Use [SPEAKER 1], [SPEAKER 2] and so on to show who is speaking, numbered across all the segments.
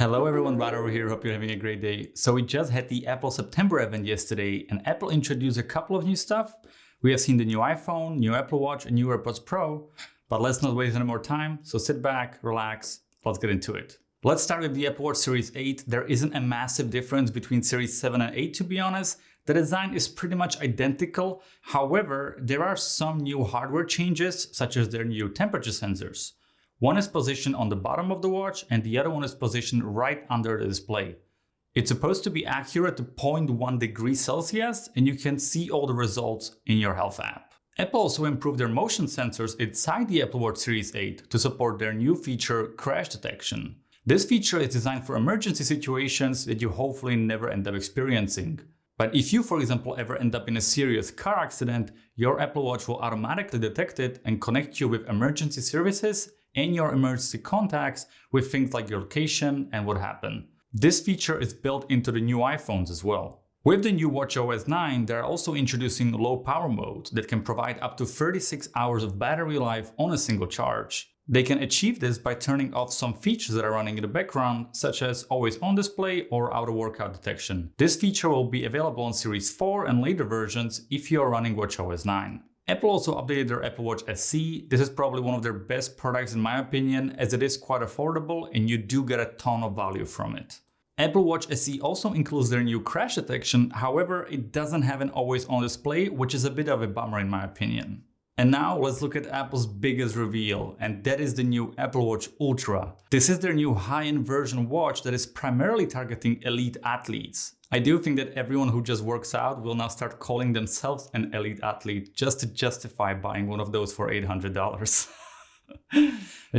[SPEAKER 1] Hello everyone, Rod over here, hope you're having a great day. So we just had the Apple September event yesterday and Apple introduced a couple of new stuff. We have seen the new iPhone, new Apple Watch and new AirPods Pro, but let's not waste any more time. So sit back, relax, let's get into it. Let's start with the Apple Watch Series 8. There isn't a massive difference between Series 7 and 8 to be honest. The design is pretty much identical. However, there are some new hardware changes such as their new temperature sensors. One is positioned on the bottom of the watch and the other one is positioned right under the display. It's supposed to be accurate to 0.1 degrees Celsius and you can see all the results in your health app. Apple also improved their motion sensors inside the Apple Watch Series 8 to support their new feature crash detection. This feature is designed for emergency situations that you hopefully never end up experiencing. But if you, for example, ever end up in a serious car accident, your Apple Watch will automatically detect it and connect you with emergency services and your emergency contacts with things like your location and what happened. This feature is built into the new iPhones as well. With the new watchOS 9, they're also introducing low power mode that can provide up to 36 hours of battery life on a single charge. They can achieve this by turning off some features that are running in the background, such as always on display or auto workout detection. This feature will be available on Series 4 and later versions if you are running watchOS 9. Apple also updated their Apple Watch SE. This is probably one of their best products in my opinion, as it is quite affordable and you do get a ton of value from it. Apple Watch SE also includes their new crash detection, however, it doesn't have an always on display, which is a bit of a bummer in my opinion. And now let's look at Apple's biggest reveal, and that is the new Apple Watch Ultra. This is their new high-end version watch that is primarily targeting elite athletes. I do think that everyone who just works out will now start calling themselves an elite athlete just to justify buying one of those for $800.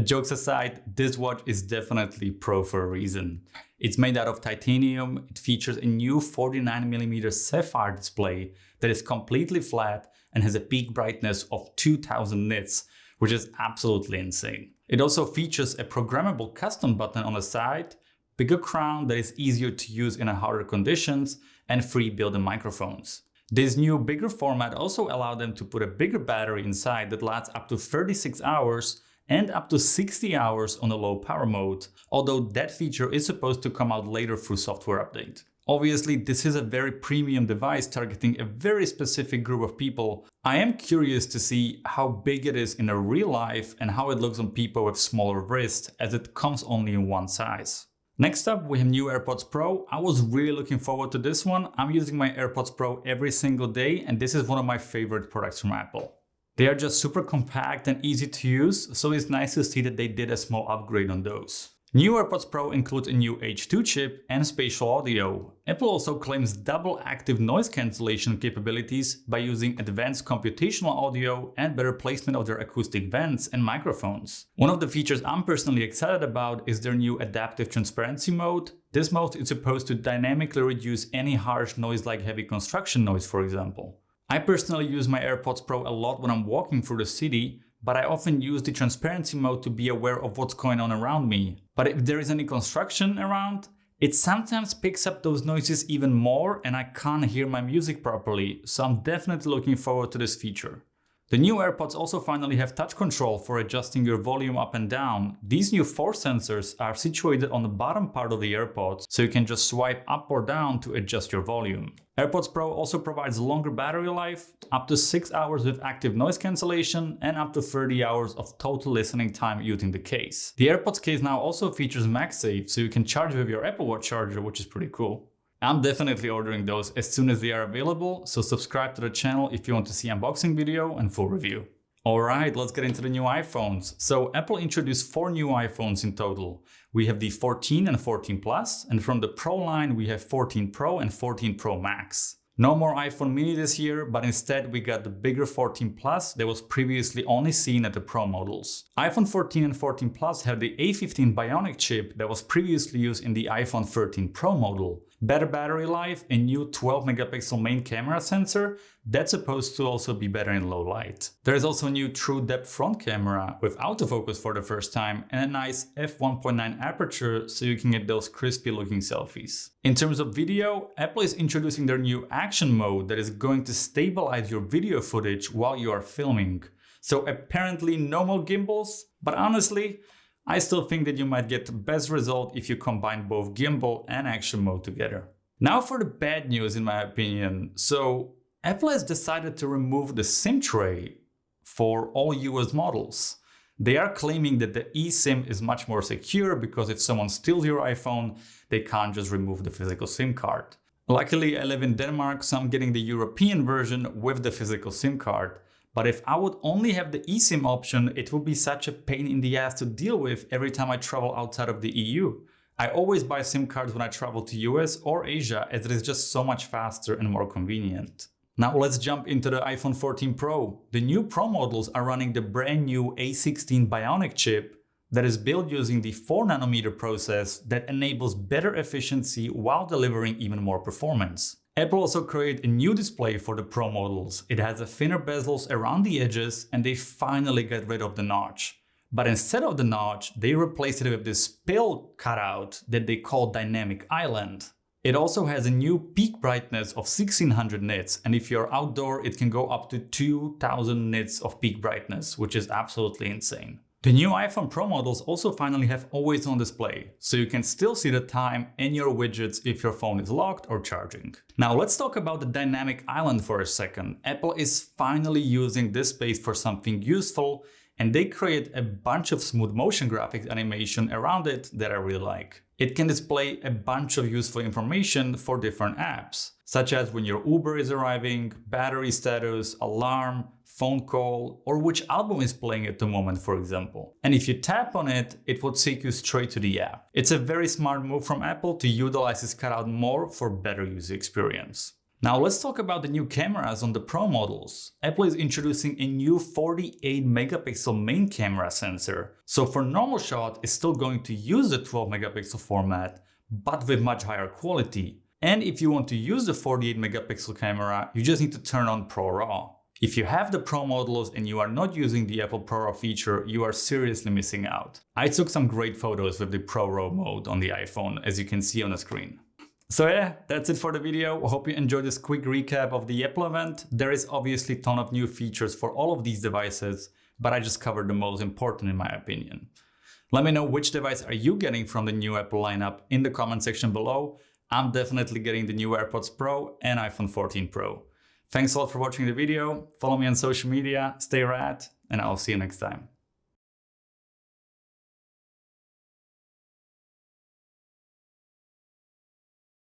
[SPEAKER 1] Jokes aside, this watch is definitely pro for a reason. It's made out of titanium, it features a new 49mm sapphire display that is completely flat and has a peak brightness of 2000 nits, which is absolutely insane. It also features a programmable custom button on the side, bigger crown that is easier to use in harder conditions, and free built-in microphones. This new bigger format also allowed them to put a bigger battery inside that lasts up to 36 hours and up to 60 hours on a low power mode, although that feature is supposed to come out later through software update. Obviously, this is a very premium device targeting a very specific group of people. I am curious to see how big it is in a real life and how it looks on people with smaller wrists, as it comes only in one size. Next up, we have new AirPods Pro. I was really looking forward to this one. I'm using my AirPods Pro every single day, and this is one of my favorite products from Apple. They are just super compact and easy to use, so it's nice to see that they did a small upgrade on those. New AirPods Pro includes a new H2 chip and spatial audio. Apple also claims double active noise cancellation capabilities by using advanced computational audio and better placement of their acoustic vents and microphones. One of the features I'm personally excited about is their new adaptive transparency mode. This mode is supposed to dynamically reduce any harsh noise like heavy construction noise, for example. I personally use my AirPods Pro a lot when I'm walking through the city, but I often use the transparency mode to be aware of what's going on around me. But if there is any construction around, it sometimes picks up those noises even more and I can't hear my music properly, so I'm definitely looking forward to this feature. The new AirPods also finally have touch control for adjusting your volume up and down. These new force sensors are situated on the bottom part of the AirPods, so you can just swipe up or down to adjust your volume. AirPods Pro also provides longer battery life, up to 6 hours with active noise cancellation and up to 30 hours of total listening time using the case. The AirPods case now also features MagSafe, so you can charge with your Apple Watch charger, which is pretty cool. I'm definitely ordering those as soon as they are available, so subscribe to the channel if you want to see unboxing video and full review. Alright, let's get into the new iPhones. So Apple introduced 4 new iPhones in total. We have the 14 and 14 Plus, and from the Pro line we have 14 Pro and 14 Pro Max. No more iPhone mini this year, but instead we got the bigger 14 Plus that was previously only seen at the Pro models. iPhone 14 and 14 Plus have the A15 Bionic chip that was previously used in the iPhone 13 Pro model. Better battery life, a new 12 megapixel main camera sensor that's supposed to also be better in low light. There is also a new true depth front camera with autofocus for the first time and a nice f1.9 aperture so you can get those crispy looking selfies. In terms of video, Apple is introducing their new action mode that is going to stabilize your video footage while you are filming. So apparently no more gimbals, but honestly, I still think that you might get the best result if you combine both gimbal and action mode together. Now for the bad news in my opinion. So Apple has decided to remove the SIM tray for all US models. They are claiming that the eSIM is much more secure because if someone steals your iPhone, they can't just remove the physical SIM card. Luckily, I live in Denmark, so I'm getting the European version with the physical SIM card. But if I would only have the eSIM option, it would be such a pain in the ass to deal with every time I travel outside of the EU. I always buy SIM cards when I travel to US or Asia as it is just so much faster and more convenient. Now let's jump into the iPhone 14 Pro. The new Pro models are running the brand new A16 Bionic chip that is built using the 4nm process that enables better efficiency while delivering even more performance. Apple also created a new display for the Pro models. It has a thinner bezels around the edges and they finally got rid of the notch. But instead of the notch, they replaced it with this pill cutout that they call Dynamic Island. It also has a new peak brightness of 1600 nits, and if you're outdoor, it can go up to 2000 nits of peak brightness, which is absolutely insane. The new iPhone Pro models also finally have always on display, so you can still see the time and your widgets if your phone is locked or charging. Now let's talk about the Dynamic Island for a second. Apple is finally using this space for something useful, and they create a bunch of smooth motion graphics animation around it that I really like. It can display a bunch of useful information for different apps, such as when your Uber is arriving, battery status, alarm, phone call, or which album is playing at the moment, for example. And if you tap on it, it will take you straight to the app. It's a very smart move from Apple to utilize this cutout more for better user experience. Now let's talk about the new cameras on the Pro models. Apple is introducing a new 48 megapixel main camera sensor. So for normal shot, it's still going to use the 12 megapixel format, but with much higher quality. And if you want to use the 48 megapixel camera, you just need to turn on ProRAW. If you have the Pro models and you are not using the Apple ProRAW feature, you are seriously missing out. I took some great photos with the ProRAW mode on the iPhone, as you can see on the screen. So yeah, that's it for the video. I hope you enjoyed this quick recap of the Apple event. There is obviously a ton of new features for all of these devices, but I just covered the most important in my opinion. Let me know which device are you getting from the new Apple lineup in the comment section below. I'm definitely getting the new AirPods Pro and iPhone 14 Pro. Thanks a lot for watching the video. Follow me on social media, stay rad, and I'll see you next time.